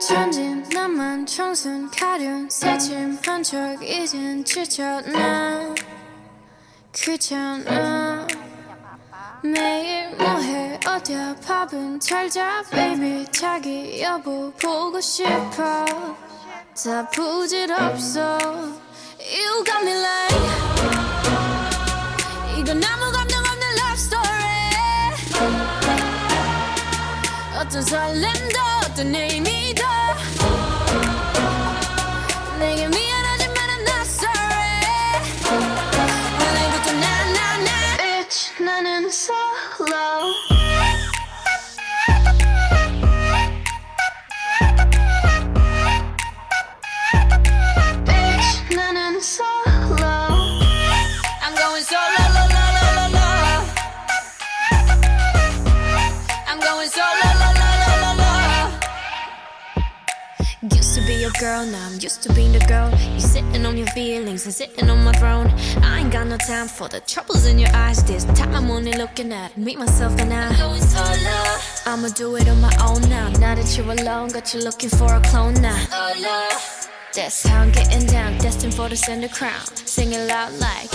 천진 나만 청순 가련 새침한 척 이젠 지쳤나 귀찮아 매일 뭐해 어디야 밥은 잘자 baby 자기 여보 보고 싶어 다 부질없어 You got me like 이건 아무 감정 없는 love story 어떤 설렘도 어떤 의미도 내게 미안하지만 I'm not sorry 오늘부터 나 Bitch 나는 solo Bitch 나는 solo I'm going solo lo, lo, lo, lo, lo. I'm going solo lo, lo, lo, lo, lo. Used to be your girl, now I'm used to being the girl. You sitting on your feelings and sitting on my throne. I ain't got no time for the troubles in your eyes. This time I'm only looking at me, myself and I. I'm going solo. I'ma do it on my own now. Now that you're alone, got you looking for a clone now. Solo. That's how I'm getting down, destined for the center crown. Sing it loud like